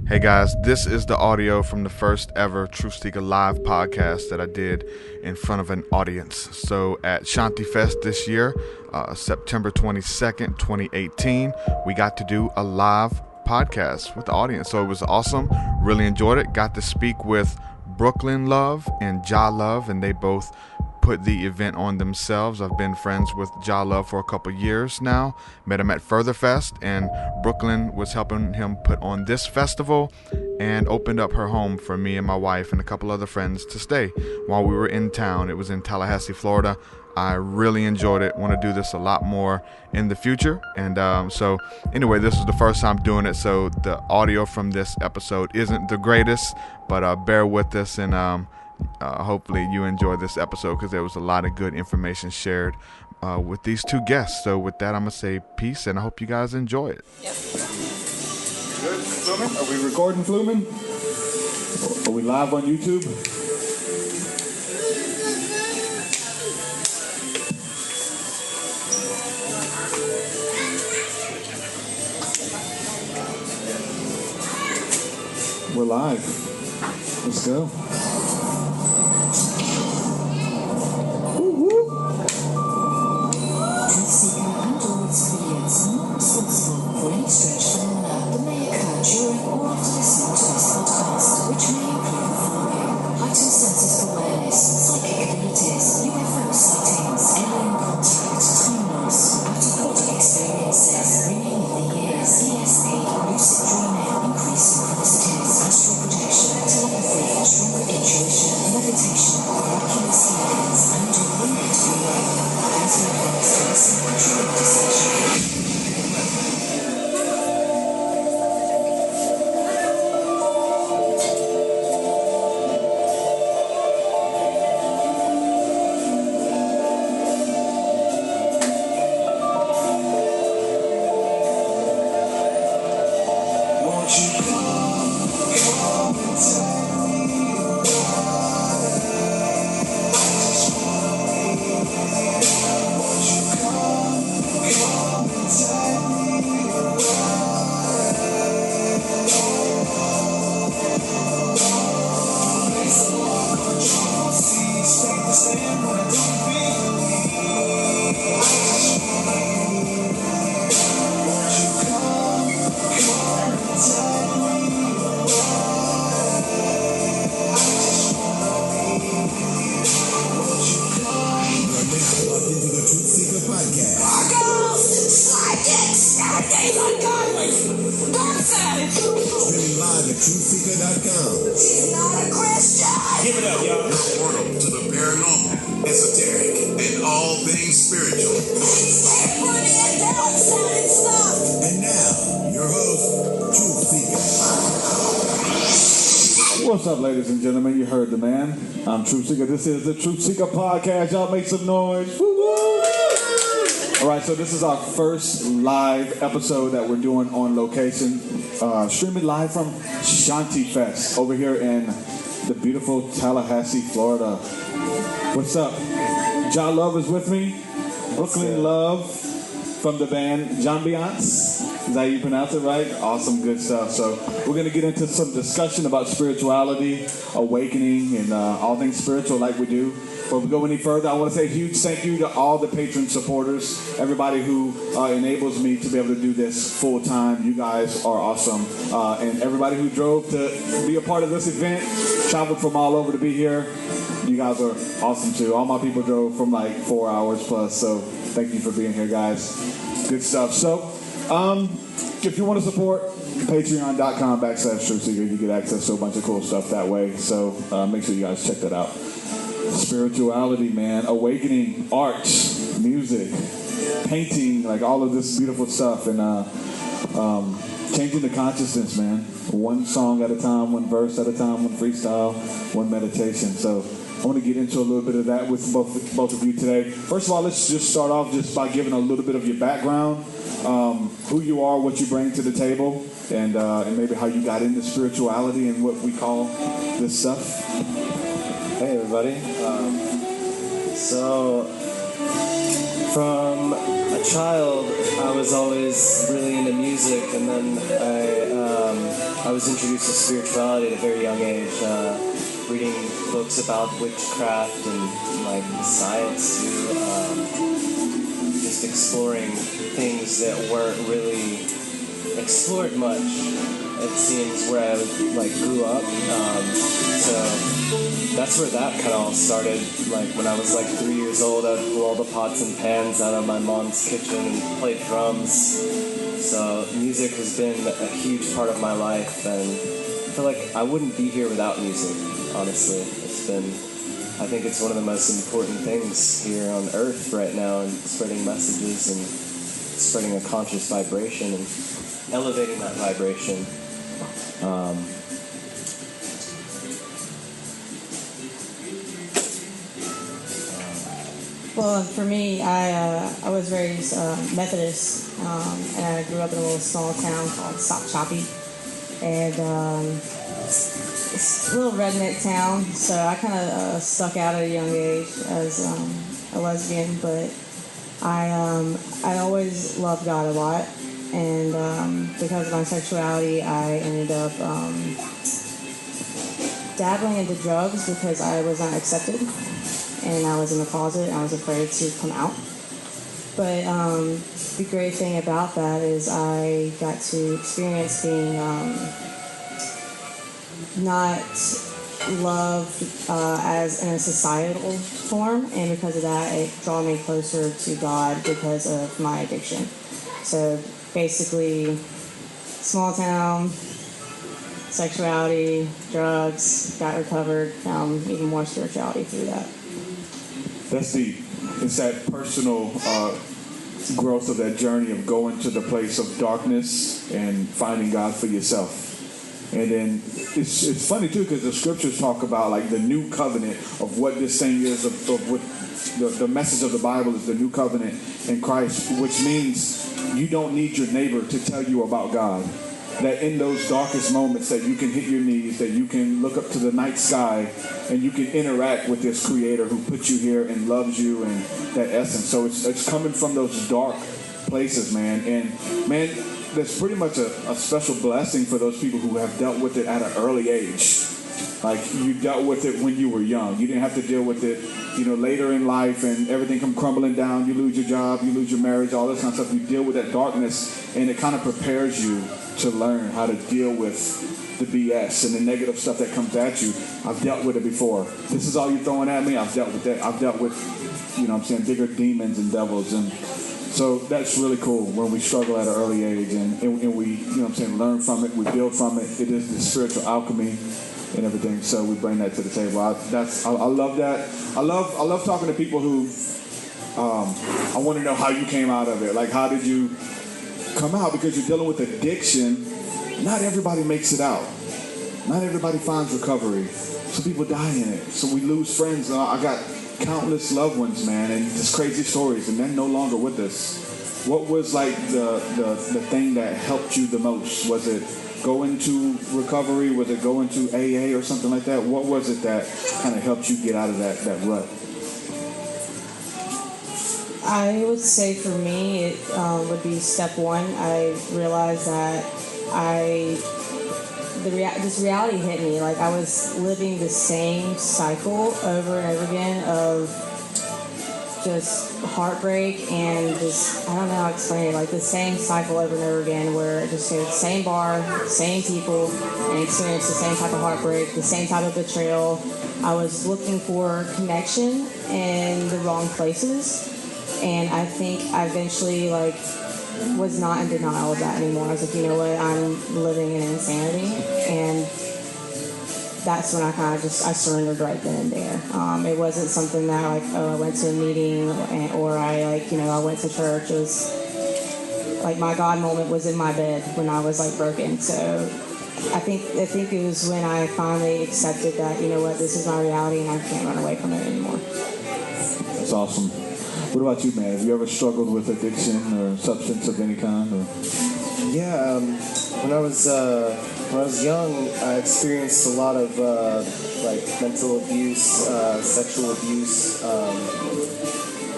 Hey guys, this is the audio from the first ever TruthSeekah live podcast that I did in front of an audience. So at Shanti Fest this year, September 22nd, 2018, we got to do a live podcast with the audience. So it was awesome. Really enjoyed it. Got to speak with Brooklyn Love and Ja Love, and they both put the event on themselves. I've been friends with Ja Love for a couple years now. Met him at Further Fest, and Brooklyn was helping him put on this festival and opened up her home for me and my wife and a couple other friends to stay while we were in town. It was in Tallahassee, Florida. I really enjoyed it. Want to do this a lot more in the future. And so anyway, this is the first time doing it, so the audio from this episode isn't the greatest, but bear with us, and hopefully you enjoy this episode because there was a lot of good information shared with these two guests. So with that, I'm going to say peace, and I hope you guys enjoy it. Yep. Good. Flumin'? Are we recording, Flumin'? Are we live on YouTube? We're live. Let's go. TruthSeekah and all its affiliates are not responsible for any strange phenomena that may occur during or after listening to this podcast, which may include the following: heightened senses of awareness, psychic abilities, UFO sightings, alien contact, time loss, out-of-body experiences, ringing in the ears, ESP, lucid dreaming, increasing felicities, astral projection, telepathy, stronger intuition, meditation, miraculous healings, and a wounded feeling. As you advance to listen to your decision. What's up, ladies and gentlemen? You heard the man. I'm TruthSeekah. This is the TruthSeekah podcast. Y'all make some noise. Woo-woo! All right, so this is our first live episode that we're doing on location. Streaming live from Shanti Fest over here in the beautiful Tallahassee, Florida. What's up? Ja Love is with me. Brooklyn Love from the band John Beyonce. Is that how you pronounce it right? Awesome, good stuff. So we're going to get into some discussion about spirituality, awakening, and all things spiritual like we do. Before we go any further, I want to say a huge thank you to all the patron supporters, everybody who enables me to be able to do this full time. You guys are awesome. And everybody who drove to be a part of this event, traveled from all over to be here. You guys are awesome too. All my people drove from like 4 hours plus. So thank you for being here, guys. Good stuff. So, if you want to support, patreon.com/TruthSeekah, you get access to a bunch of cool stuff that way. So make sure you guys check that out. Spirituality, man, awakening, art, music, painting, like all of this beautiful stuff, and changing the consciousness, man. One song at a time, one verse at a time, one freestyle, one meditation. So I want to get into a little bit of that with both of you today. First of all, let's just start off just by giving a little bit of your background, who you are, what you bring to the table, and maybe how you got into spirituality and what we call this stuff. Hey everybody. So from a child, I was always really into music, and then I I was introduced to spirituality at a very young age, reading books about witchcraft and like science too, just exploring things that weren't really explored much, it seems, where I like grew up. So that's where that kind of all started. Like when I was like 3 years old, I would pull all the pots and pans out of my mom's kitchen and play drums. So music has been a huge part of my life, and I feel like I wouldn't be here without music, honestly. I think it's one of the most important things here on earth right now, and spreading messages and spreading a conscious vibration and elevating that vibration. Well, for me, I was raised Methodist, and I grew up in a little small town called Stop Choppy, and it's a little redneck town, so I kind of stuck out at a young age as a lesbian, but I always loved God a lot, and because of my sexuality, I ended up dabbling into drugs because I was not accepted. And I was in the closet, and I was afraid to come out. But the great thing about that is I got to experience being not loved as in a societal form, and because of that, it drew me closer to God because of my addiction. So basically, small town, sexuality, drugs, got recovered, found even more spirituality through that. That's deep. It's that personal growth of that journey of going to the place of darkness and finding God for yourself. And then it's funny too, because the scriptures talk about like the new covenant of what this thing is, of what the message of the Bible is, the new covenant in Christ, which means you don't need your neighbor to tell you about God. That in those darkest moments that you can hit your knees, that you can look up to the night sky, and you can interact with this creator who put you here and loves you, and that essence. So it's coming from those dark places, man. And man, there's pretty much a special blessing for those people who have dealt with it at an early age. Like you dealt with it when you were young. You didn't have to deal with it, later in life, and everything come crumbling down. You lose your job, you lose your marriage, all this kind of stuff. You deal with that darkness, and it kind of prepares you to learn how to deal with the BS and the negative stuff that comes at you. I've dealt with it before. This is all you're throwing at me? I've dealt with that. I've dealt with, bigger demons and devils. And so that's really cool when we struggle at an early age and we, learn from it, we build from it. It is the spiritual alchemy and everything. So we bring that to the table. I love that. I love talking to people who, I want to know how you came out of it. Like, how did you come out? Because you're dealing with addiction. Not everybody makes it out. Not everybody finds recovery. Some people die in it. So we lose friends. I got countless loved ones, man, and just crazy stories, and they're no longer with us. What was like the thing that helped you the most? Was it going to recovery? Was it going to AA or something like that? What was it that kind of helped you get out of that rut? I would say for me, it would be step one. I realized that this reality hit me. Like I was living the same cycle over and over again of just heartbreak and just, I don't know how to explain it, like the same cycle over and over again where I just go to the same bar, same people, and experience the same type of heartbreak, the same type of betrayal. I was looking for connection in the wrong places. And I think I eventually, was not in denial of that anymore. I was like, you know what, I'm living in insanity. And that's when I I surrendered right then and there. It wasn't something that, I went to a meeting or I went to church. It was, my God moment was in my bed when I was, broken. So I think it was when I finally accepted that, you know what, this is my reality and I can't run away from it anymore. That's awesome. What about you, man? Have you ever struggled with addiction or substance of any kind? Or? Yeah, when I was young, I experienced a lot of mental abuse, sexual abuse,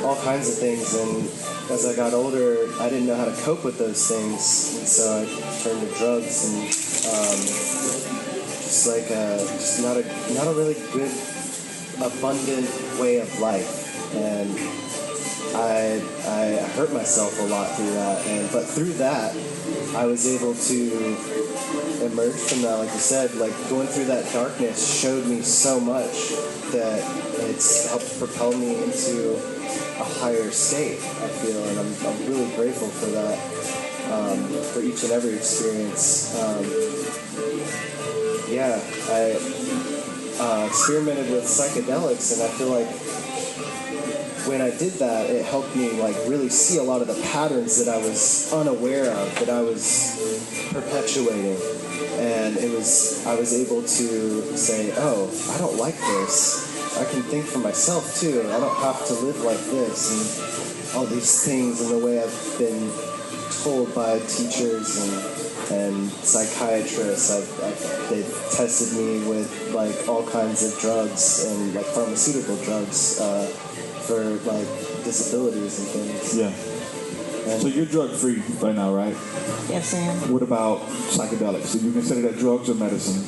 all kinds of things. And as I got older, I didn't know how to cope with those things, and so I turned to drugs and just like just not a really good, abundant way of life, and I hurt myself a lot through that, but through that, I was able to emerge from that. Like you said, like going through that darkness showed me so much that it's helped propel me into a higher state, I feel, and I'm really grateful for that, for each and every experience. I experimented with psychedelics, and I feel like when I did that, it helped me like really see a lot of the patterns that I was unaware of, that I was perpetuating. And I was able to say, oh, I don't like this. I can think for myself too. I don't have to live like this, and all these things in the way I've been told by teachers and psychiatrists. They've tested me with like all kinds of drugs and like pharmaceutical drugs for like disabilities and things. Yeah. So you're drug free right now, right? Yes, I am. What about psychedelics? Do you consider that drugs or medicine?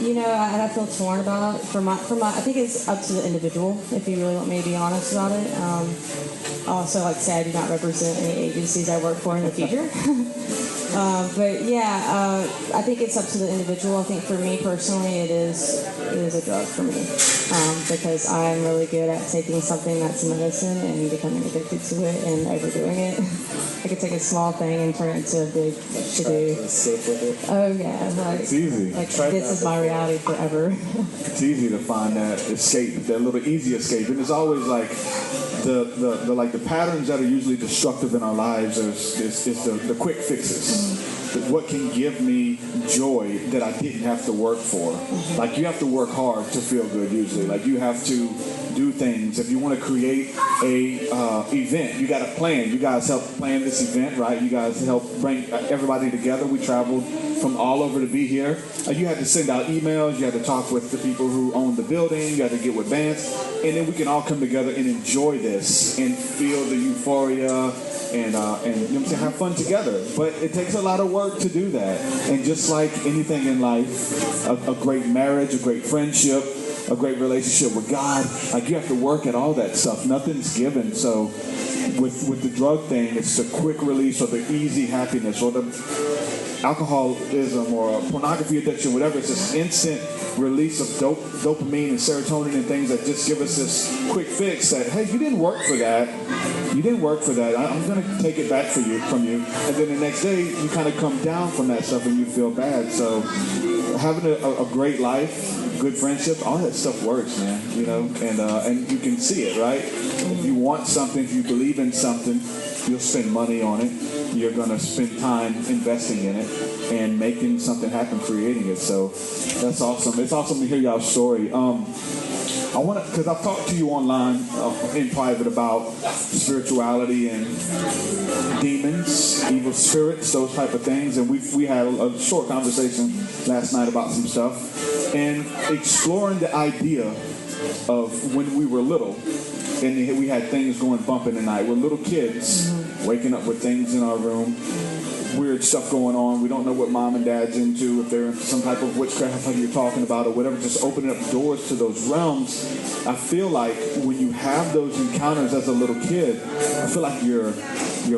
I feel torn about it. I think it's up to the individual, if you really want me to be honest about it. Also, like I say, I do not represent any agencies I work for in the future. I think it's up to the individual. I think for me personally, it is a drug for me, because I'm really good at taking something that's medicine and becoming addicted to it and overdoing it. I could take a small thing and turn it into a big to-do. Escape with it. Oh yeah, It's easy. Like this is my reality forever. It's easy to find that escape, that little easy escape, and it's always like the patterns that are usually destructive in our lives is the quick fixes. What can give me joy that I didn't have to work for? Like you have to work hard to feel good usually. Like you have to do things. If you want to create a event, you got to plan. You guys help plan this event, right? You guys help bring everybody together. We traveled from all over to be here. You had to send out emails. You had to talk with the people who own the building. You had to get with bands. And then we can all come together and enjoy this and feel the euphoria and you know what I'm saying, have fun together. But it takes a lot of work to do that. And just like anything in life, a great marriage, a great friendship, a great relationship with God, like you have to work at all that stuff. Nothing's given. So with the drug thing, it's the quick release or the easy happiness or the alcoholism or pornography addiction, whatever. It's this instant release of dopamine and serotonin and things that just give us this quick fix that, hey, you didn't work for that. You didn't work for that. I'm going to take it back from you. And then the next day, you kind of come down from that stuff and you feel bad. So having a great life, good friendship, all that stuff works, man. You know, and you can see it, right? If you want something, if you believe in something, you'll spend money on it. You're going to spend time investing in it and making something happen, creating it. So that's awesome. It's awesome to hear y'all's story. I want to, because I've talked to you online in private about spirituality and demons, evil spirits, those type of things, and we had a short conversation last night about some stuff and exploring the idea of when we were little and we had things going bump in the night. We're little kids waking up with things in our room. Weird stuff going on. We don't know what mom and dad's into, if they're into some type of witchcraft like you're talking about or whatever, just opening up doors to those realms. I feel like when you have those encounters as a little kid, I feel like you're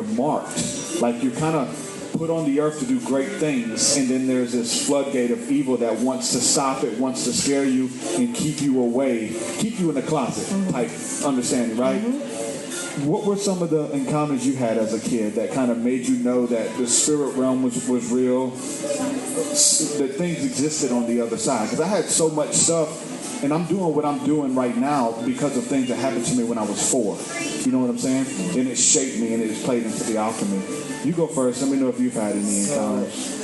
marked. Like you're kind of put on the earth to do great things, and then there's this floodgate of evil that wants to stop it, wants to scare you and keep you away, keep you in the closet type understanding, right? What were some of the encounters you had as a kid that kind of made you know that the spirit realm was real, that things existed on the other side? Because I had so much stuff, and I'm doing what I'm doing right now because of things that happened to me when I was 4. You know what I'm saying? And it shaped me, and it played into the alchemy. You go first. Let me know if you've had any encounters.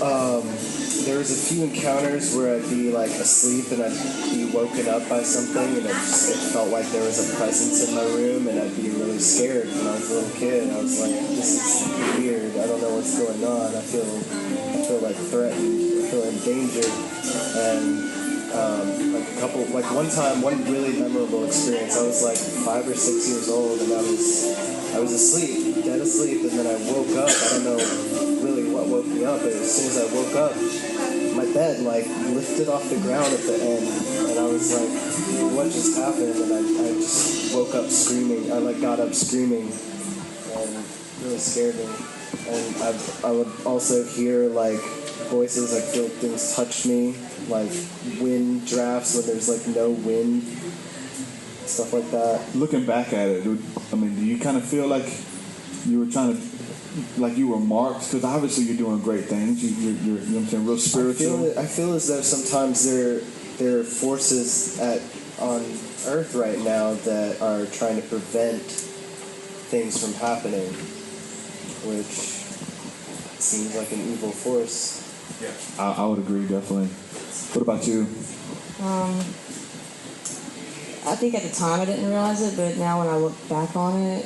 There was a few encounters where I'd be like asleep and I'd be woken up by something, and it felt like there was a presence in my room, and I'd be really scared when I was a little kid. I was like, this is weird. I don't know what's going on. I feel like threatened. I feel endangered. And one really memorable experience. I was like 5 or 6 years old, and I was asleep, dead asleep, and then I woke up. I don't know really what woke me up. But as soon as I woke up, my bed like lifted off the ground at the end, and I was like, what just happened? And I just woke up screaming. I like got up screaming, and it really scared me. And I would also hear like voices, like feel things touch me, like wind drafts when there's like no wind, stuff like that. Looking back at it, I mean, do you kind of feel like you were trying to, like you were marked? Because obviously you're doing great things. You're you know what I'm saying, real spiritual. I feel as though sometimes there are forces on Earth right now that are trying to prevent things from happening, which seems like an evil force. Yeah, I would agree, definitely. What about you? I think at the time I didn't realize it, but now when I look back on it,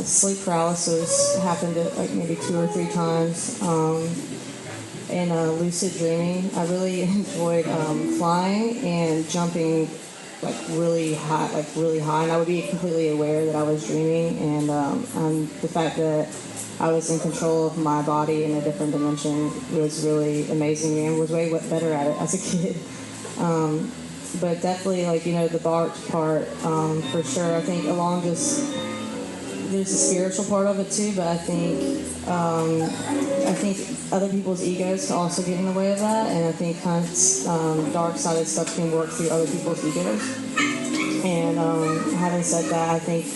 sleep paralysis happened like maybe 2 or 3 times. And lucid dreaming, I really enjoyed flying and jumping like really high, and I would be completely aware that I was dreaming, and the fact that I was in control of my body in a different dimension was really amazing to me, and was way better at it as a kid. But definitely, like, you know, the barked part, for sure. I think along just, there's a spiritual part of it too, but I think other people's egos can also get in the way of that, and I think kind of dark-sided stuff can work through other people's egos. And having said that, I think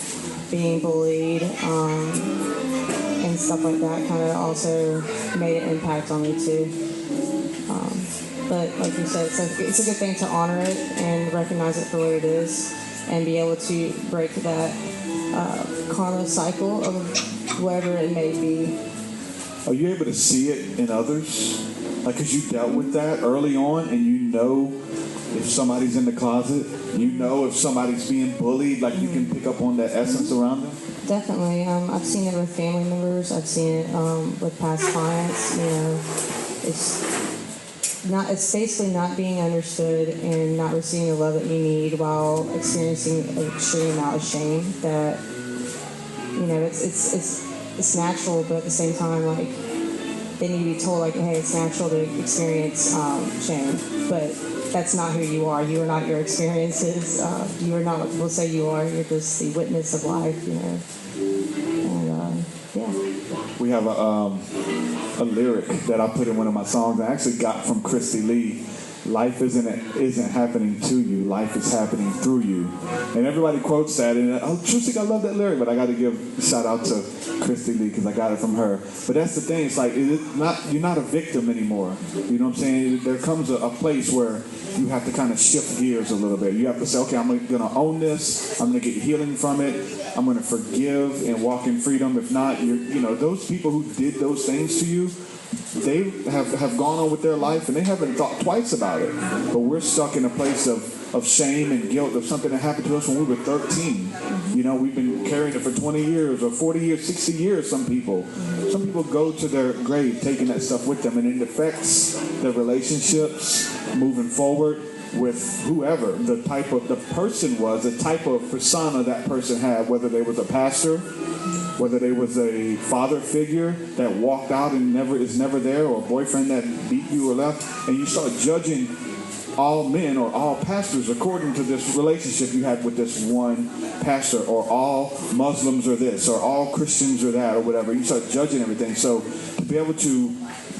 being bullied and stuff like that kind of also made an impact on me too. But like you said, it's a good thing to honor it and recognize it for what it is, and be able to break that karma cycle of whatever it may be. Are you able to see it in others? Like, because you dealt with that early on, and you know if somebody's in the closet, you know if somebody's being bullied, like you can pick up on that essence around them? Definitely. I've seen it with family members. I've seen it with past clients. You know, it's basically not being understood and not receiving the love that you need while experiencing an extreme amount of shame. That, you know, it's natural, but at the same time, like, they need to be told, like, hey, it's natural to experience shame, but that's not who you are. You are not your experiences. You are not what people say you are. You're just the witness of life, you know. And yeah. We have a lyric that I put in one of my songs I actually got from Christy Lee. Life isn't happening to you. Life is happening through you. And everybody quotes that. And TruthSeekah, I love that lyric. But I got to give a shout out to Christy Lee because I got it from her. But that's the thing. It's like you're not a victim anymore. You know what I'm saying? There comes a place where you have to kind of shift gears a little bit. You have to say, okay, I'm going to own this. I'm going to get healing from it. I'm going to forgive and walk in freedom. If not, those people who did those things to you, they have gone on with their life and they haven't thought twice about it. But we're stuck in a place of shame and guilt of something that happened to us when we were 13. You know, we've been carrying it for 20 years or 40 years, 60 years, some people. Some people go to their grave taking that stuff with them, and it affects their relationships moving forward with whoever the person was, the type of persona that person had, whether they was a pastor, whether they was a father figure that walked out and is never there, or a boyfriend that beat you or left, and you start judging all men or all pastors according to this relationship you had with this one pastor, or all Muslims are this, or all Christians are that, or whatever. You start judging everything. So to be able to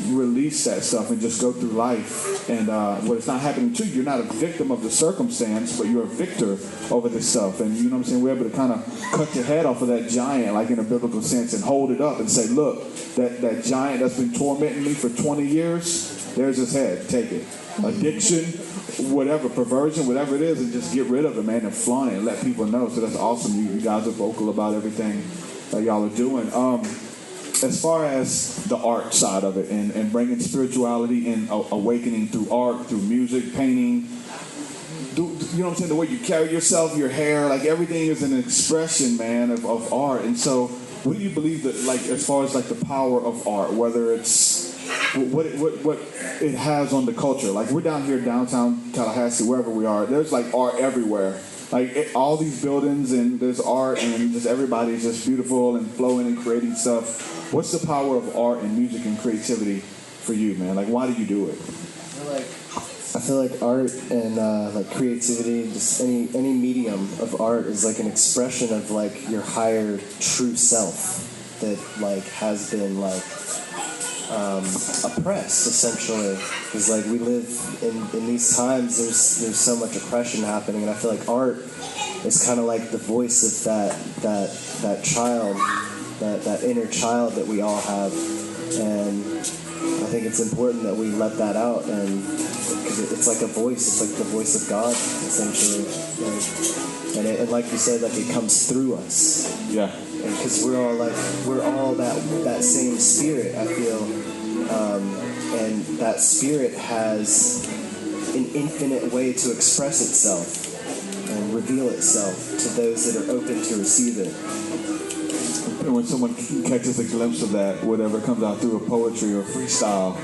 release that stuff and just go through life, and what it's not happening to you, you're not a victim of the circumstance, but you're a victor over this stuff. And you know what I'm saying, we're able to kind of cut the head off of that giant, like in a biblical sense, and hold it up and say, look, that giant that's been tormenting me for 20 years, there's his head, take it. Addiction, whatever, perversion, whatever it is, and just get rid of it, man, and flaunt it and let people know. So that's awesome. You guys are vocal about everything that y'all are doing. As far as the art side of it, and bringing spirituality and awakening through art, through music, painting, you know what I'm saying, the way you carry yourself, your hair, like everything is an expression, man, of art. And so what do you believe that, like, as far as like the power of art, whether it's what it has on the culture? Like, we're down here downtown Tallahassee, wherever we are, there's like art everywhere. Like all these buildings, and there's art, and just everybody's just beautiful and flowing and creating stuff. What's the power of art and music and creativity for you, man? Like, why do you do it? I feel like art and like creativity, just any medium of art is like an expression of like your higher true self that like has been like oppressed essentially, because like we live in these times. There's so much oppression happening, and I feel like art is kind of like the voice of that child, that inner child that we all have, and I think it's important that we let that out, and because it's like a voice. It's like the voice of God essentially, and like you said, like it comes through us. Yeah. Because we're all that same spirit, I feel, and that spirit has an infinite way to express itself and reveal itself to those that are open to receive it. And when someone catches a glimpse of that, whatever comes out through a poetry or freestyle,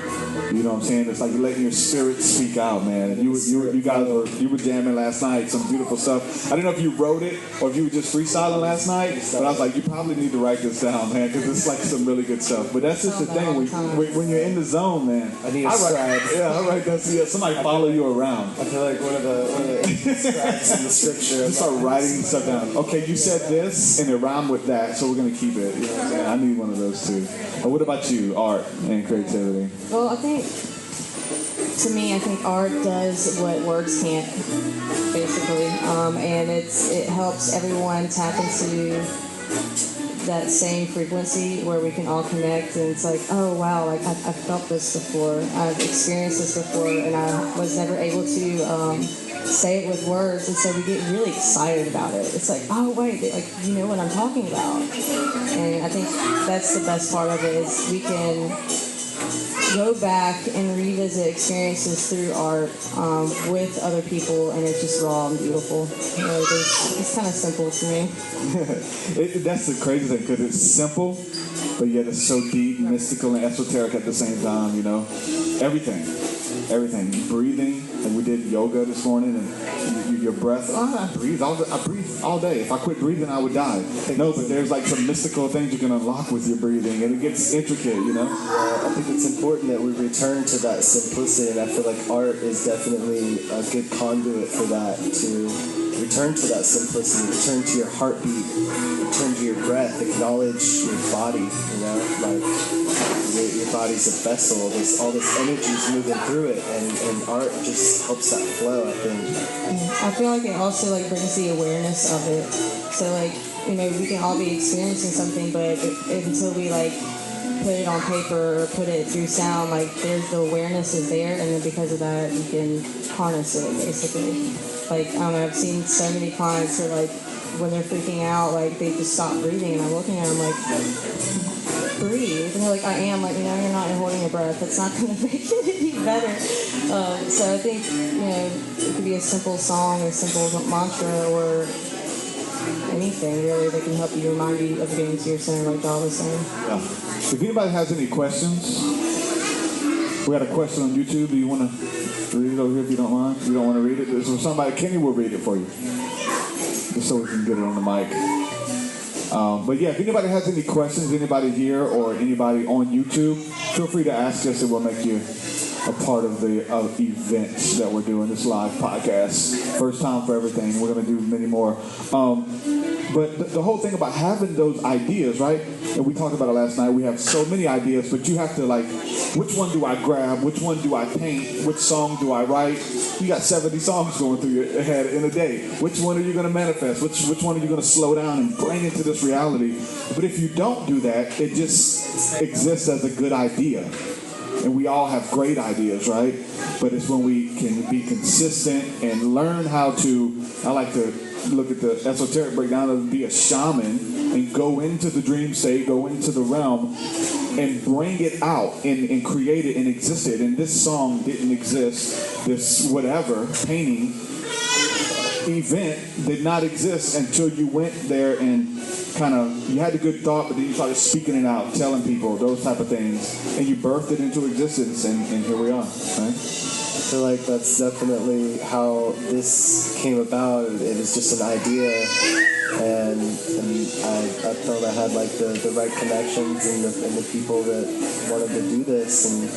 you know what I'm saying? It's like you're letting your spirit speak out, man. And you were jamming last night, some beautiful stuff. I don't know if you wrote it or if you were just freestyling last night, but I was like, you probably need to write this down, man, because it's like some really good stuff. But that's just the thing, when you're in the zone, man. I need a scribe. Yeah, I write that. Yeah, somebody follow you around. I feel like one of the scribes in the scripture. Just start writing stuff down. Okay, you said this, and it rhymed with that, so we're going to keep it. You know what I'm saying? I need one of those too. But what about you, art and creativity? Well, I think art does what words can't, basically, and it helps everyone tap into that same frequency where we can all connect, and it's like, oh wow, like I've felt this before, I've experienced this before, and I was never able to say it with words, and so we get really excited about it. It's like, oh wait, like you know what I'm talking about, and I think that's the best part of it is we can go back and revisit experiences through art with other people, and it's just raw and beautiful. You know, it's kind of simple to me. That's the crazy thing, because it's simple, but yet it's so deep, mystical, and esoteric at the same time, you know? Everything. Breathing, and we did yoga this morning, and your breath, I breathe all day. If I quit breathing, I would die. No, but there's like some mystical things you can unlock with your breathing, and it gets intricate, you know? I think it's important that we return to that simplicity, and I feel like art is definitely a good conduit for that, to return to that simplicity, return to your heartbeat, return to your breath, acknowledge your body, you know? Like, your body's a vessel, all this energy's moving through it, and art just helps that flow, I think. I feel like it also like brings the awareness of it. So like, you know, we can all be experiencing something, but until we like put it on paper or put it through sound, like there's the awareness is there, and then because of that you can harness it basically. Like I don't know, I've seen so many clients who like when they're freaking out, like they just stop breathing, and I'm looking at them like, breathe, and they're like, I am, like, you know, you're not holding your breath, that's not going to make it any better. So I think, you know, it could be a simple song, a simple mantra, or anything really that can help you remind you of getting to your center, like Dahl was saying. Yeah. If anybody has any questions, we got a question on YouTube. Do you want to read it over here if you don't mind? You don't want to read it? There's somebody, Kenny will read it for you, just so we can get it on the mic. But yeah, if anybody has any questions, anybody here or anybody on YouTube, feel free to ask us, and we'll make you a part of the events that we're doing, this live podcast. First time for everything. We're going to do many more. But the whole thing about having those ideas, right? And we talked about it last night. We have so many ideas, but you have to like, which one do I grab? Which one do I paint? Which song do I write? You got 70 songs going through your head in a day. Which one are you going to manifest? Which one are you going to slow down and bring into this reality? But if you don't do that, it just exists as a good idea. And we all have great ideas, right? But it's when we can be consistent and learn how to, I like to look at the esoteric breakdown of be a shaman and go into the dream state, go into the realm, and bring it out and create it and exist it. And this song didn't exist. This whatever painting event did not exist until you went there and kind of, you had a good thought, but then you started speaking it out, telling people those type of things, and you birthed it into existence, and here we are, right? I feel like that's definitely how this came about. It was just an idea, and I felt I had like the right connections and the people that wanted to do this, and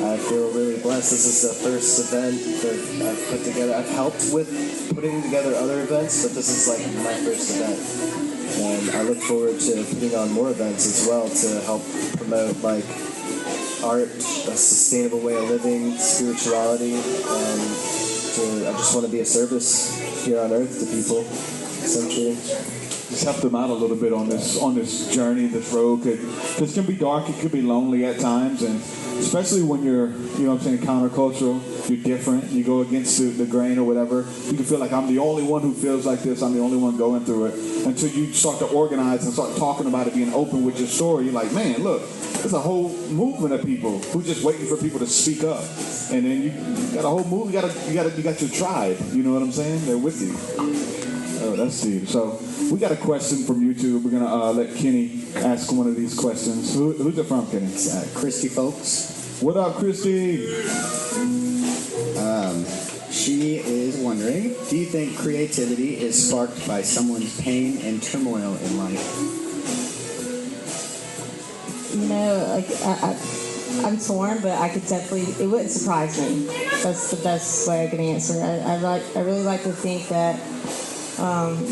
I feel really blessed. This is the first event that I've put together. I've helped with putting together other events, but this is like my first event. And I look forward to putting on more events as well to help promote like art, a sustainable way of living, spirituality, and I just want to be a service here on earth to people, essentially. Just help them out a little bit on this journey, this road. Because it can be dark, it can be lonely at times, and especially when you're, countercultural, you're different, you go against the grain or whatever, you can feel like I'm the only one who feels like this, I'm the only one going through it, until you start to organize and start talking about it, being open with your story. You're like, man, look, there's a whole movement of people who just waiting for people to speak up, and then you got a whole movement, you got your tribe, you know what I'm saying? They're with you. Oh, that's deep. So we got a question from YouTube. We're gonna let Kenny ask one of these questions. Who's it from, Kenny? Christy Folks. What up, Christy? She is wondering, do you think creativity is sparked by someone's pain and turmoil in life? I'm torn, but I could definitely, it wouldn't surprise me. That's the best way I can answer. I really like to think that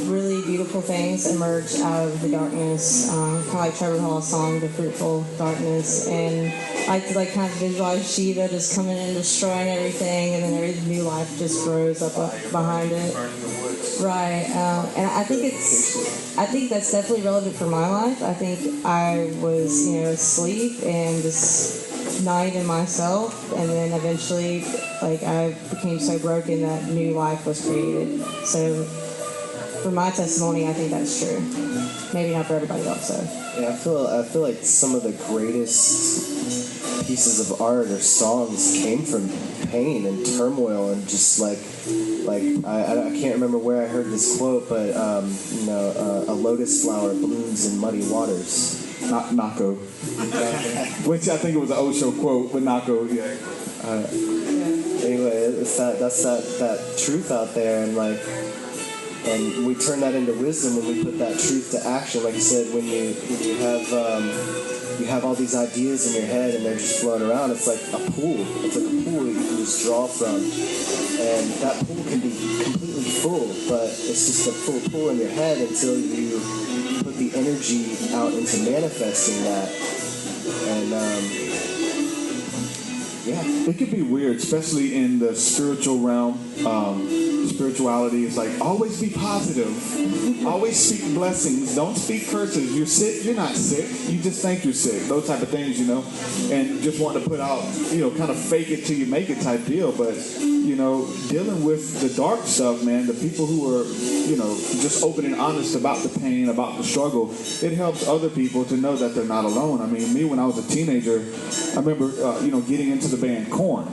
really beautiful things emerge out of the darkness, kind of like Trevor Hall's song, "The Fruitful Darkness," and I like to kind of visualize Shiva just coming in and destroying everything, and then every new life just grows up behind it. Right, and I think that's definitely relevant for my life. I think I was, asleep and just not even myself, and then eventually, I became so broken that new life was created. So, for my testimony, I think that's true. Maybe not for everybody else, though. Yeah, I feel like some of the greatest pieces of art or songs came from pain and turmoil and just I can't remember where I heard this quote, but a lotus flower blooms in muddy waters. Nako. Which I think it was an Osho quote, but Nako, yeah. Anyway, that's that truth out there, and we turn that into wisdom when we put that truth to action. Like you said, when you have all these ideas in your head and they're just floating around, it's like a pool. It's like a pool that you can just draw from. And that pool can be completely full, but it's just a full pool in your head until you put the energy out into manifesting that. And it could be weird, especially in the spiritual realm. Spirituality is like, always be positive, always speak blessings, don't speak curses. You're sick, you're not sick, you just think you're sick, those type of things, and just want to put out, kind of fake it till you make it type deal. But dealing with the dark stuff, man, the people who are just open and honest about the pain, about the struggle, it helps other people to know that they're not alone. I mean, me, when I was a teenager, I remember getting into the band Korn,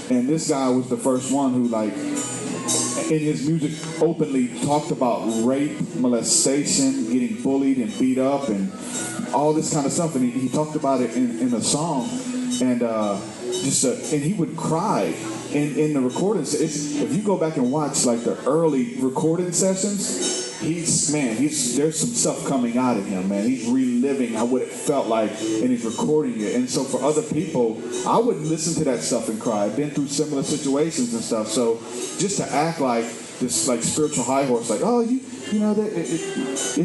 and this guy was the first one who in his music openly talked about rape, molestation, getting bullied and beat up, and all this kind of stuff. And he talked about it in a song, and and he would cry in the recordings. If you go back and watch the early recording sessions, there's some stuff coming out of him, man. He's reliving what it felt like, and he's recording it. And so for other people, I wouldn't listen to that stuff and cry. I've been through similar situations and stuff. So just to act like this spiritual high horse, it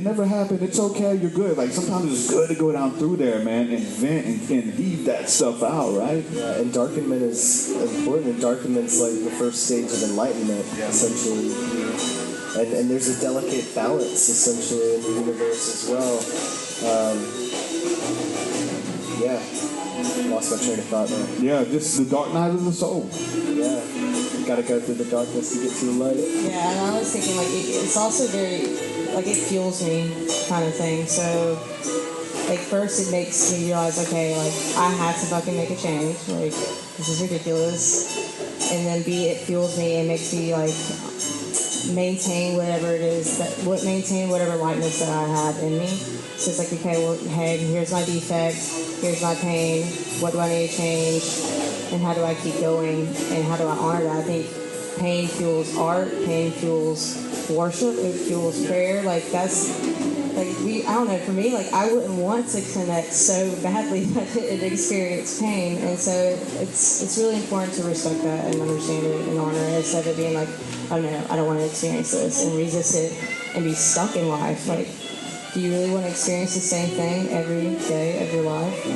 never happened, it's okay, you're good. Sometimes it's good to go down through there, man, and vent and heave that stuff out, right? Yeah, and darkenment is important. And darkenment's the first stage of enlightenment, essentially. And there's a delicate balance, essentially, in the universe as well. Lost my train of thought there. Yeah, just the dark night of the soul. Yeah, you gotta go through the darkness to get to the light. Yeah, and I was thinking, it's also very, it fuels me kind of thing. So, first it makes me realize, okay, I have to fucking make a change. This is ridiculous. And then B, it fuels me and makes me, maintain whatever it is, maintain whatever lightness that I have in me. So it's okay, well, hey, here's my defect, here's my pain, what do I need to change, and how do I keep going, and how do I honor that? I think pain fuels art, pain fuels worship, it fuels prayer. That's I don't know, for me, like, I wouldn't want to connect so badly that I didn't experience pain. And so it's really important to respect that and understand it and honor it, instead of being like, oh no, I don't want to experience this, and resist it and be stuck in life. Like, do you really want to experience the same thing every day of your life?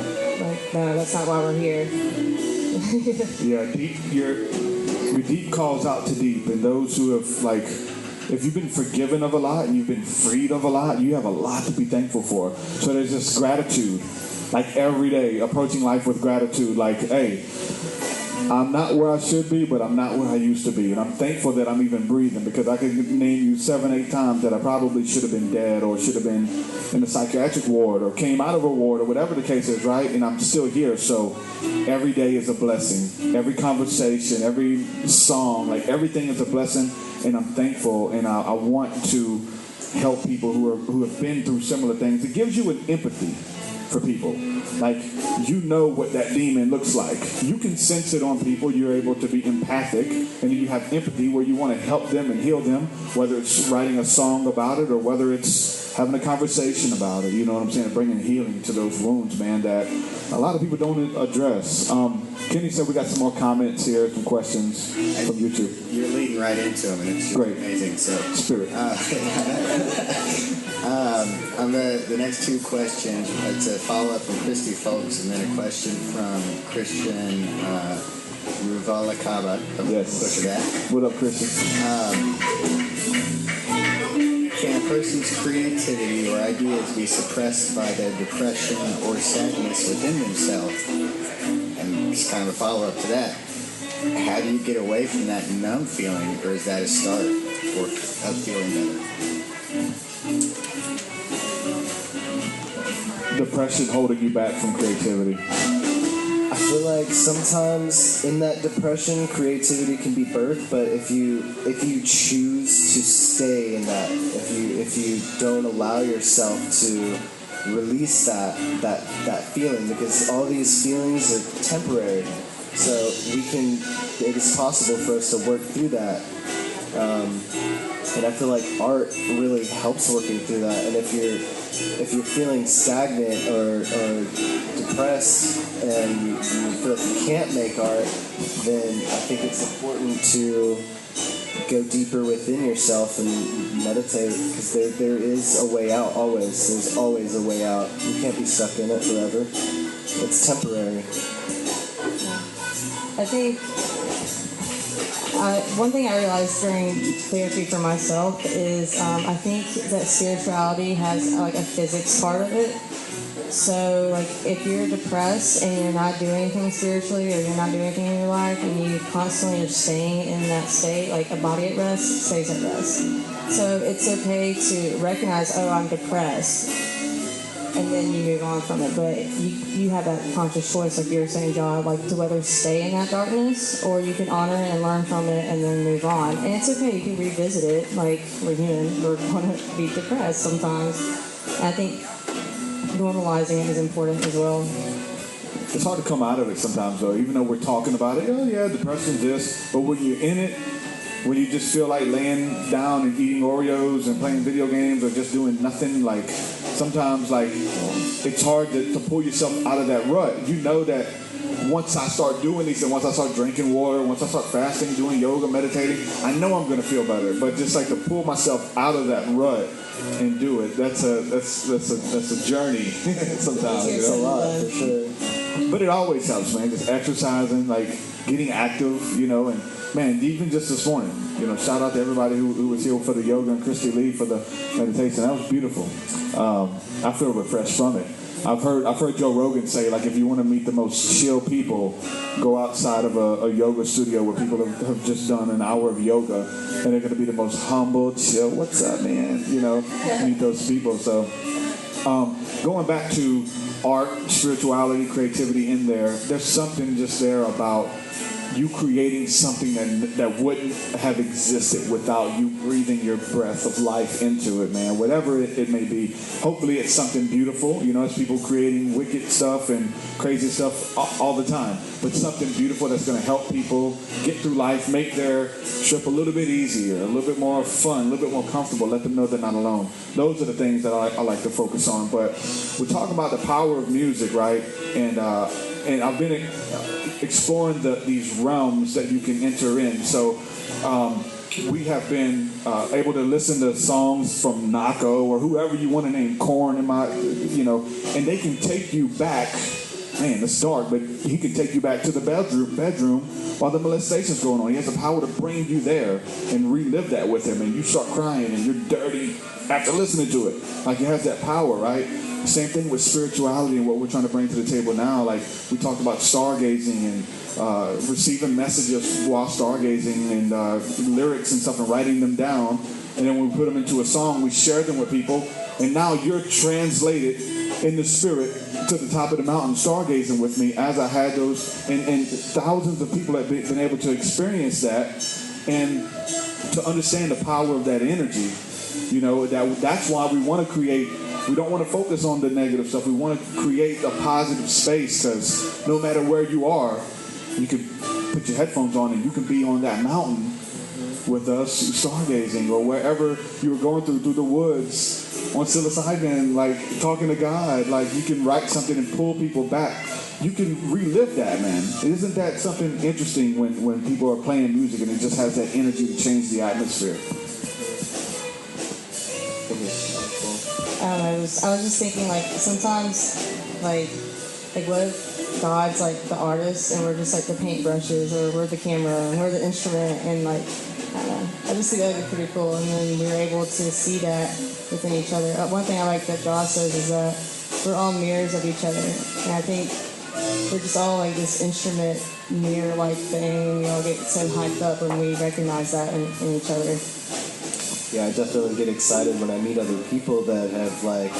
Like, no, that's not why we're here. Yeah, your deep calls out to deep, and those who have, like, if you've been forgiven of a lot and you've been freed of a lot, you have a lot to be thankful for. So there's this gratitude, like every day, approaching life with gratitude, like, hey, I'm not where I should be, but I'm not where I used to be. And I'm thankful that I'm even breathing, because I could name you 7, 8 times that I probably should have been dead, or should have been in the psychiatric ward, or came out of a ward, or whatever the case is, right? And I'm still here. So every day is a blessing. Every conversation, every song, like everything is a blessing. And I'm thankful, and I want to help people who have been through similar things. It gives you an empathy for people. Like, you know what that demon looks like. You can sense it on people. You're able to be empathic, and you have empathy where you want to help them and heal them, whether it's writing a song about it or whether it's having a conversation about it. You know what I'm saying? Bringing healing to those wounds, man, that a lot of people don't address. Kenny said we got some more comments here, some questions from YouTube. You're leading right into them, and it's great. Amazing. So, Spirit. On the next 2 questions, it's a follow-up from Christy Folks, and then a question from Christian Ruvala Kaba. Yes. Butcher that. What up, Christian? Can a person's creativity or ideas be suppressed by their depression or sadness within themselves? And it's kind of a follow-up to that. How do you get away from that numb feeling, or is that a start of feeling better? Depression holding you back from creativity. I feel like sometimes in that depression, creativity can be birthed, but if you choose to stay in that, if you don't allow yourself to release that feeling, because all these feelings are temporary, so it is possible for us to work through that. And I feel like art really helps working through that. And if you're feeling stagnant or depressed and you feel like you can't make art, then I think it's important to go deeper within yourself and meditate, because there is a way out always. There's always a way out. You can't be stuck in it forever. It's temporary. I think one thing I realized during therapy for myself is I think that spirituality has like a physics part of it. So like if you're depressed and you're not doing anything spiritually, or you're not doing anything in your life, and you constantly are staying in that state, like a body at rest stays at rest. So it's okay to recognize, oh, I'm depressed, and then you move on from it. But you have that conscious choice, like you were saying, John, like to whether stay in that darkness, or you can honor it and learn from it and then move on. And it's okay, you can revisit it. Like, we're human, we're going to be depressed sometimes. And I think normalizing it is important as well. It's hard to come out of it sometimes, though, even though we're talking about it. Oh yeah, depression's this, but when you're in it, when you just feel like laying down and eating Oreos and playing video games or just doing nothing, like sometimes like it's hard to pull yourself out of that rut. You know that once I start doing these, and once I start drinking water, once I start fasting, doing yoga, meditating, I know I'm going to feel better. But just like to pull myself out of that rut and do it, that's a journey sometimes. It's a lot, for sure. But it always helps, man. Just exercising, like getting active, and man, even just this morning, shout out to everybody who was here for the yoga, and Christy Lee for the meditation. That was beautiful. I feel refreshed from it. I've heard Joe Rogan say, like, if you want to meet the most chill people, go outside of a yoga studio where people have just done an hour of yoga, and they're going to be the most humble, chill, what's up, man? Meet those people. So going back to art, spirituality, creativity in there's something just there about you creating something that wouldn't have existed without you breathing your breath of life into it, man. Whatever it may be. Hopefully it's something beautiful. You know, it's people creating wicked stuff and crazy stuff all the time. But something beautiful that's going to help people get through life, make their trip a little bit easier, a little bit more fun, a little bit more comfortable, let them know they're not alone. Those are the things that I like to focus on. But we're talking about the power of music, right? And I've been exploring these realms that you can enter in. So we have been able to listen to songs from Nako or whoever you want to name, Korn, and they can take you back. Man, it's dark, but he can take you back to the bedroom while the molestation's going on. He has the power to bring you there and relive that with him, and you start crying and you're dirty after listening to it. Like, he has that power, right? Same thing with spirituality and what we're trying to bring to the table now. Like, we talked about stargazing and receiving messages while stargazing and lyrics and stuff and writing them down. And then when we put them into a song, we share them with people. And now you're translated in the spirit to the top of the mountain stargazing with me as I had those. And thousands of people have been able to experience that and to understand the power of that energy. You know, that's why we want to create. We don't want to focus on the negative stuff. We want to create a positive space, because no matter where you are, you can put your headphones on and you can be on that mountain with us stargazing, or wherever you were going through the woods on psilocybin, like talking to God. Like, you can write something and pull people back. You can relive that, man. Isn't that something interesting when people are playing music and it just has that energy to change the atmosphere? I don't know. I was just thinking, like, sometimes, like what if God's like the artist and we're just like the paintbrushes, or we're the camera and we're the instrument, and like, I don't know. I just think that would be pretty cool. And then we're able to see that within each other. One thing I like that Josh says is that we're all mirrors of each other, and I think we're just all like this instrument mirror-like thing, and we all get so hyped up when we recognize that in each other. Yeah, I definitely get excited when I meet other people that have like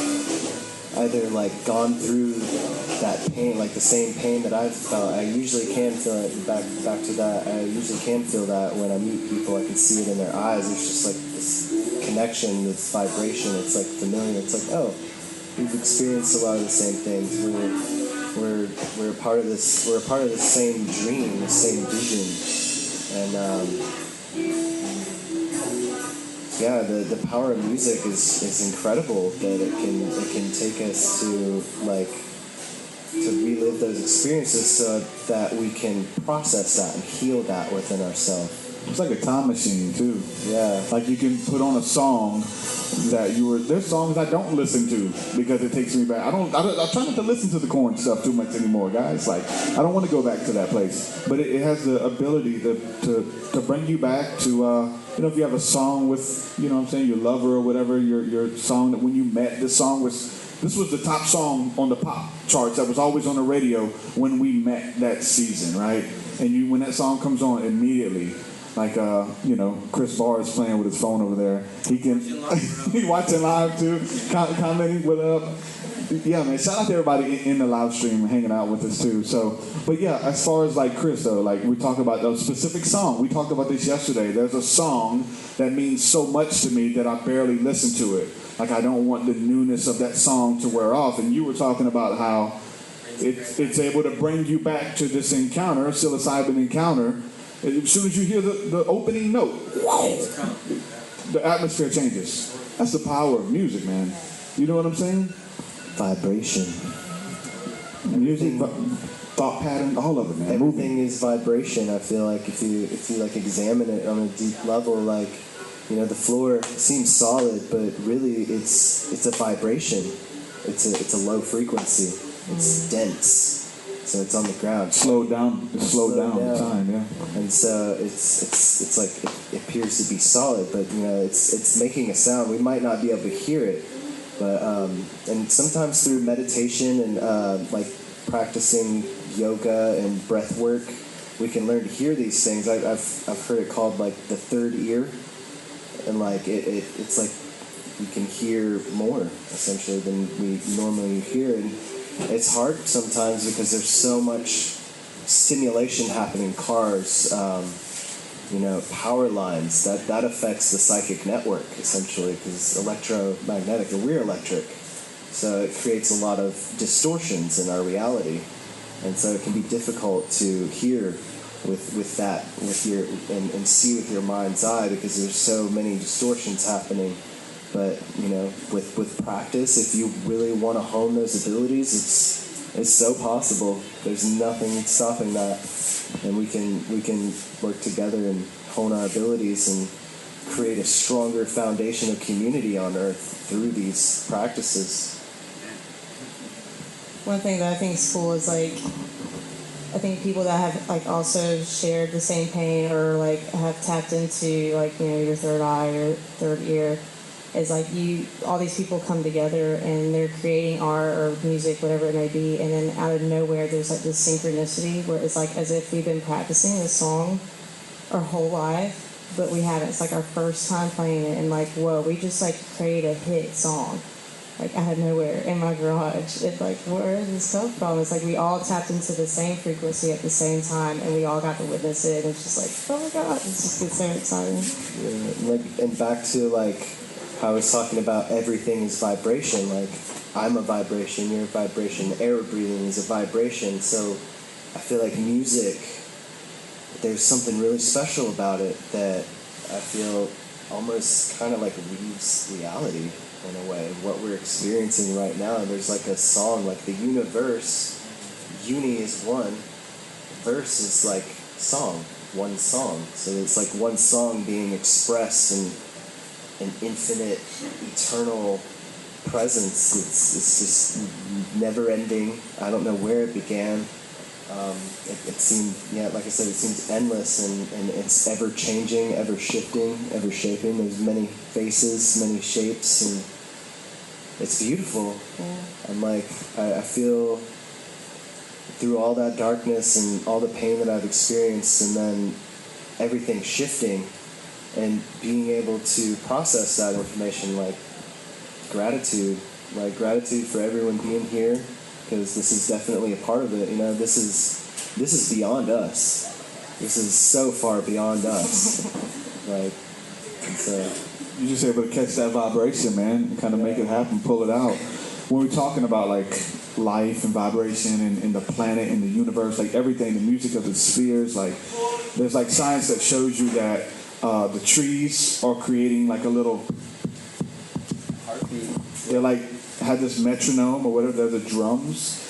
either like gone through that pain, like the same pain that I've felt. I usually can feel it. Back to that. I usually can feel that when I meet people. I can see it in their eyes. There's just like this connection, this vibration. It's like familiar. It's like, oh, we've experienced a lot of the same things. We're a part of this. We're a part of the same dream, the same vision, and. Yeah, the power of music is incredible. That it can take us to relive those experiences so that we can process that and heal that within ourselves. It's like a time machine too. Yeah. Like, you can put on a song that there's songs I don't listen to because it takes me back. I try not to listen to the Korn stuff too much anymore, guys. Like, I don't want to go back to that place. But it has the ability to bring you back to, if you have a song with, your lover or whatever, your song that when you met, this was the top song on the pop charts that was always on the radio when we met that season, right? And when that song comes on, immediately, like, Chris Barr is playing with his phone over there. He can, he watching live too, commenting, what up? Yeah, man, shout out to everybody in the live stream hanging out with us too. So, but yeah, as far as like Chris though, like we talk about those specific song. We talked about this yesterday. There's a song that means so much to me that I barely listen to it. Like, I don't want the newness of that song to wear off. And you were talking about how it's able to bring you back to this encounter, psilocybin encounter. As soon as you hear the opening note, wow, the atmosphere changes. That's the power of music, man. You know what I'm saying? Vibration. Music, thought pattern, all of it, man. Everything is vibration. I feel like if you like examine it on a deep level, like, the floor seems solid, but really it's a vibration. It's a low frequency. It's dense. So it's on the ground. Slowed down. It's slowed down time, yeah. And so it's like it appears to be solid, but it's making a sound. We might not be able to hear it, but and sometimes through meditation and like practicing yoga and breath work, we can learn to hear these things. I've heard it called like the third ear, and like it's like we can hear more essentially than we normally hear. And it's hard sometimes because there's so much stimulation happening in cars, power lines, that affects the psychic network, essentially, because electromagnetic, and we're electric. So it creates a lot of distortions in our reality. And so it can be difficult to hear with that, and see with your mind's eye, because there's so many distortions happening. But, with practice, if you really want to hone those abilities, it's so possible. There's nothing stopping that. And we can work together and hone our abilities and create a stronger foundation of community on earth through these practices. One thing that I think is cool is, like, I think people that have, like, also shared the same pain, or, like, have tapped into, like, your third eye or third ear, is like all these people come together and they're creating art or music, whatever it may be, and then out of nowhere there's like this synchronicity where it's like as if we've been practicing this song our whole life, but we haven't. It's like our first time playing it, and like, whoa, we just like created a hit song, like out of nowhere in my garage. It's like, where does this come from? It's like we all tapped into the same frequency at the same time, and we all got to witness it. And it's just like, oh my god, this just gets so exciting. Yeah, and back to like how I was talking about everything is vibration. Like, I'm a vibration, you're a vibration, the air we're breathing is a vibration. So I feel like music, there's something really special about it that I feel almost kind of like weaves reality in a way, what we're experiencing right now. And there's like a song, like the universe, uni is one, verse is like song, one song. So it's like one song being expressed in an infinite, eternal presence. It's just never ending. I don't know where it began. It seemed, like I said, it seems endless, and it's ever changing, ever shifting, ever shaping. There's many faces, many shapes, and it's beautiful. Yeah. And like, I feel through all that darkness and all the pain that I've experienced, and then everything shifting, and being able to process that information, like gratitude for everyone being here, because this is definitely a part of it. This is beyond us. This is so far beyond us. Like, you're just able to catch that vibration, man, and kind of make it happen, pull it out. When we're talking about like life and vibration and the planet and the universe, like everything, the music of the spheres, like there's like science that shows you that the trees are creating like a little heartbeat. They're like had this metronome or whatever. They're the drums.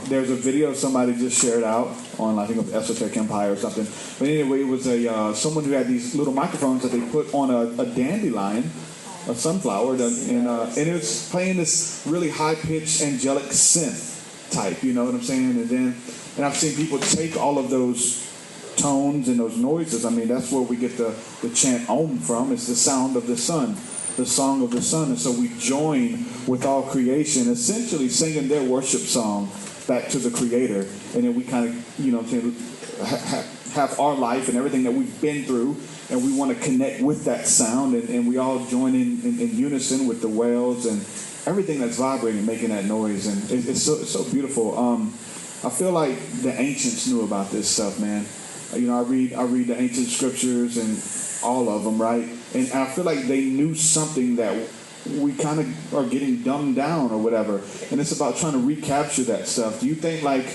There's a video somebody just shared out on, I think it was Esoteric Empire or something. But anyway, it was someone who had these little microphones that they put on a dandelion, a sunflower, and it was playing this really high-pitched angelic synth type. You know what I'm saying? And I've seen people take all of those tones and those noises. I mean, that's where we get the chant Om from. It's the sound of the sun, the song of the sun. And so we join with all creation, essentially singing their worship song back to the Creator. And then we kind of, have our life and everything that we've been through, and we want to connect with that sound, and we all join in unison with the whales and everything that's vibrating, making that noise. And it's so beautiful. I feel like the ancients knew about this stuff, man. I read the ancient scriptures and all of them, right? And I feel like they knew something that we kind of are getting dumbed down or whatever. And it's about trying to recapture that stuff. Do you think like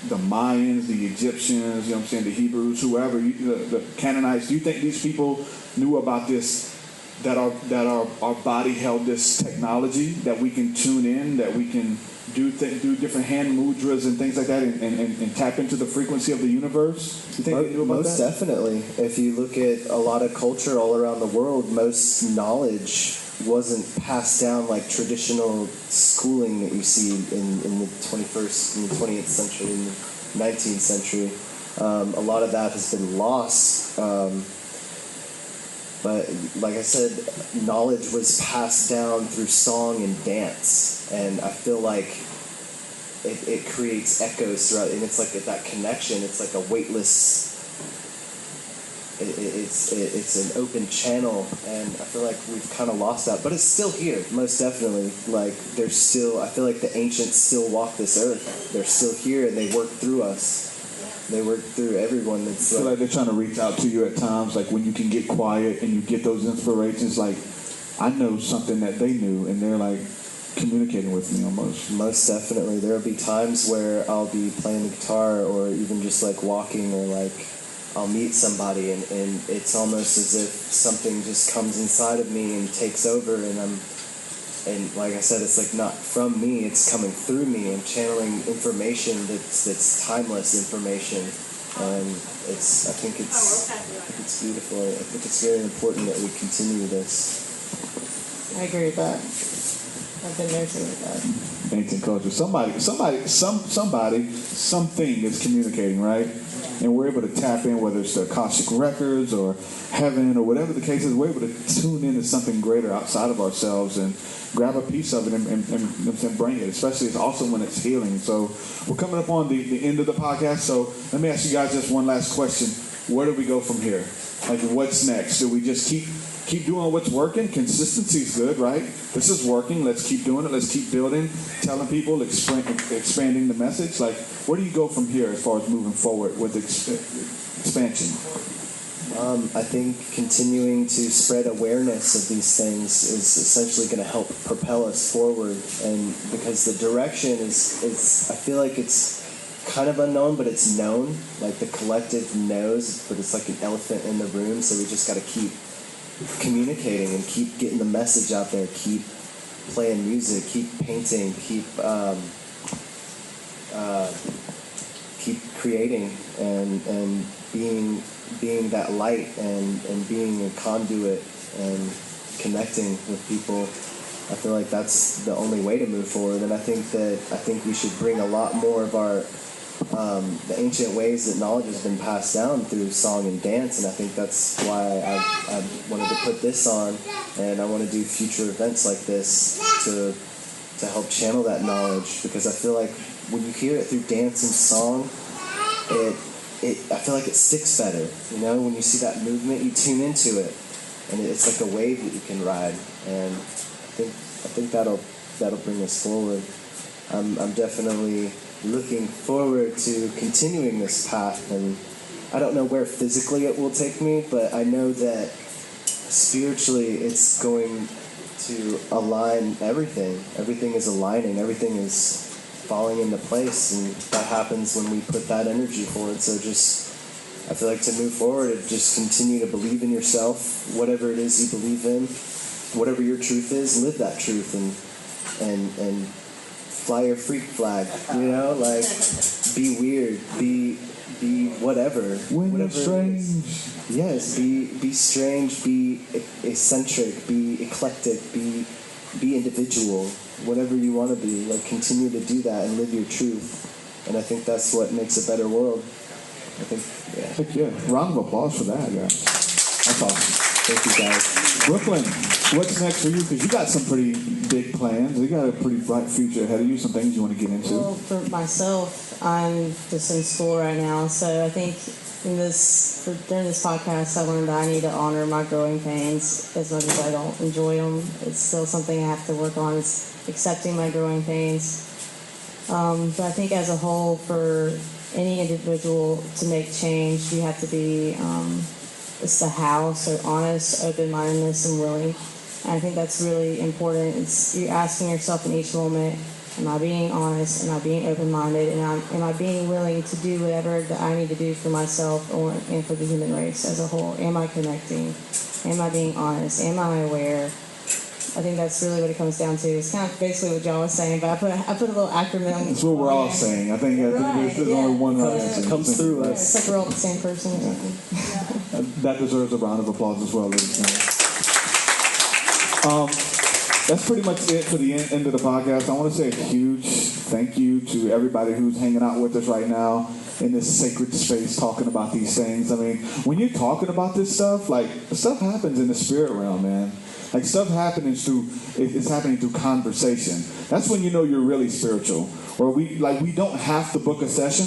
the Mayans, the Egyptians, the Hebrews, whoever, the Canaanites, do you think these people knew about this, that our body held this technology that we can tune in, that we can do different hand mudras and things like that, and tap into the frequency of the universe? You think they knew about most that? Most definitely. If you look at a lot of culture all around the world, most knowledge wasn't passed down like traditional schooling that you see in the 21st, in the 20th century, in the 19th century. A lot of that has been lost. But like I said, knowledge was passed down through song and dance, and I feel like it creates echoes throughout, and it's like that connection. It's like a weightless. It's an open channel, and I feel like we've kind of lost that, but it's still here, most definitely. Like I feel like the ancients still walk this earth. They're still here, and they work through us. They work through everyone. It's I feel like they're trying to reach out to you at times, like when you can get quiet and you get those inspirations. Like, I know something that they knew, and they're like communicating with me almost. Most definitely. There will be times where I'll be playing the guitar or even just like walking, or like I'll meet somebody and it's almost as if something just comes inside of me and takes over, and like I said, it's like not from me, it's coming through me. I'm channeling information that's timeless information, and I think it's beautiful. I think it's very important that we continue this. I agree with that. I've been nurturing with that. Ancient culture. Something is communicating, right? And we're able to tap in, whether it's the Akashic records or heaven or whatever the case is. We're able to tune into something greater outside of ourselves and grab a piece of it and bring it. Especially, it's awesome when it's healing. So we're coming up on the end of the podcast. So let me ask you guys just one last question. Where do we go from here? Like, what's next? Do we just keep doing what's working? Consistency is good, right? This is working. Let's keep doing it. Let's keep building, telling people, expanding the message. Like, where do you go from here as far as moving forward with expansion? I think continuing to spread awareness of these things is essentially going to help propel us forward. And because the direction is I feel like it's kind of unknown, but it's known. Like the collective knows, but it's like an elephant in the room. So we just got to keep communicating and keep getting the message out there, keep playing music, keep painting, keep creating and being that light and being a conduit and connecting with people. I feel like that's the only way to move forward, and I think we should bring a lot more of our the ancient ways that knowledge has been passed down through song and dance, and I think that's why I wanted to put this on, and I want to do future events like this to help channel that knowledge, because I feel like when you hear it through dance and song, I feel like it sticks better. You know, when you see that movement, you tune into it, and it's like a wave that you can ride, and I think that'll bring us forward. I'm definitely looking forward to continuing this path, and I don't know where physically it will take me, but I know that spiritually it's going to align everything. Everything is aligning, everything is falling into place, and that happens when we put that energy forward. So I feel like to move forward, just continue to believe in yourself, whatever it is you believe in, whatever your truth is, live that truth, and fly your freak flag, you know, like be weird, be whatever. When you're strange. Yes, be strange, be eccentric, be eclectic, be individual, whatever you want to be. Like, continue to do that and live your truth, and I think that's what makes a better world. I think, yeah. Heck yeah. Round of applause for that, guys. That's awesome. Thank you, guys. Brooklyn, what's next for you? Because you got some pretty big plans. You got a pretty bright future ahead of you, some things you want to get into. Well, for myself, I'm just in school right now, so I think during this podcast, I learned that I need to honor my growing pains as much as I don't enjoy them. It's still something I have to work on, is accepting my growing pains. But I think as a whole, for any individual to make change, you have to be it's the how, so honest, open-mindedness, and willing. And I think that's really important. It's you're asking yourself in each moment, am I being honest? Am I being open-minded? And am I being willing to do whatever that I need to do for myself and for the human race as a whole? Am I connecting? Am I being honest? Am I aware? I think that's really what it comes down to. It's kind of basically what John was saying, but I put a little acronym. That's what we're all saying. I think there's only one that comes through us. It's like we're all the same person or something. Yeah. That deserves a round of applause as well, ladies and gentlemen. That's pretty much it for the end of the podcast. I want to say a huge thank you to everybody who's hanging out with us right now in this sacred space talking about these things. I mean, when you're talking about this stuff, like, stuff happens in the spirit realm, man. Like, stuff happens it's happening through conversation. That's when you know you're really spiritual. Or we don't have to book a session.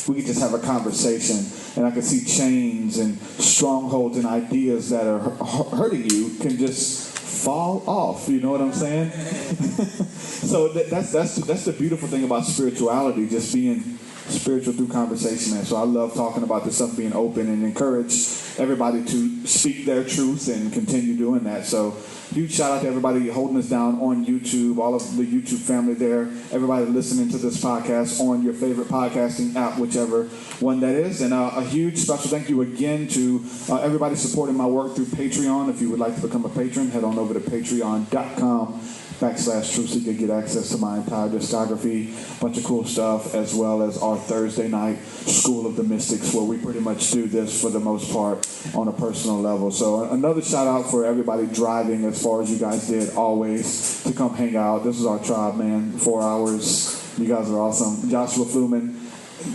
We can just have a conversation, and I can see chains and strongholds and ideas that are hurting you can just fall off. You know what I'm saying? So that's the beautiful thing about spirituality, just being spiritual through conversation, man. So I love talking about this stuff, being open, and encourage everybody to speak their truth and continue doing that. So huge shout out to everybody holding us down on YouTube, all of the YouTube family there, everybody listening to this podcast on your favorite podcasting app, whichever one that is. And a huge special thank you again to everybody supporting my work through Patreon. If you would like to become a patron, head on over to patreon.com/TruthSeekah. Get access to my entire discography, bunch of cool stuff, as well as our Thursday night School of the Mystics, where we pretty much do this for the most part on a personal level. So another shout out for everybody driving as far as you guys did always to come hang out. This is our tribe, man. 4 hours. You guys are awesome. Joshua Fluman,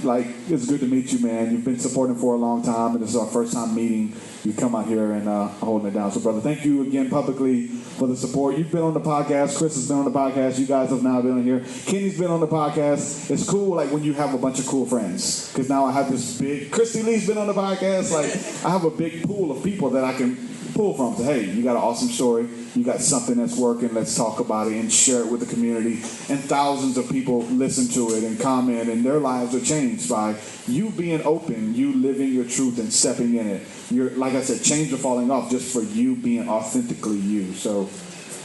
like, it's good to meet you, man. You've been supporting for a long time, and this is our first time meeting. You come out here and holding it down. So, brother, thank you again publicly for the support. You've been on the podcast. Chris has been on the podcast. You guys have now been on here. Kenny's been on the podcast. It's cool, like, when you have a bunch of cool friends. Because now I have this big... Christy Lee's been on the podcast. Like, I have a big pool of people that I can pull from. So, hey, you got an awesome story. You got something that's working. Let's talk about it and share it with the community. And thousands of people listen to it and comment, and their lives are changed by you being open, you living your truth and stepping in it. You're, like I said, chains are falling off just for you being authentically you. So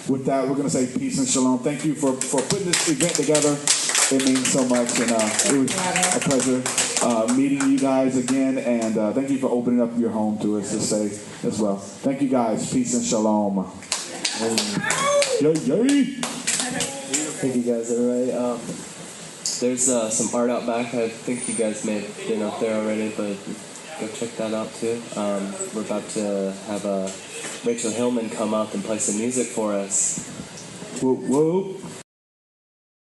with that, we're going to say peace and shalom. Thank you for putting this event together. It means so much, and it was a pleasure meeting you guys again, and thank you for opening up your home to us to say as well. Thank you guys. Peace and shalom. Yay, yay. Thank you guys, everybody. There's some art out back. I think you guys may have been up there already, but go check that out too. We're about to have Rachel Hillman come up and play some music for us. Whoop, whoop.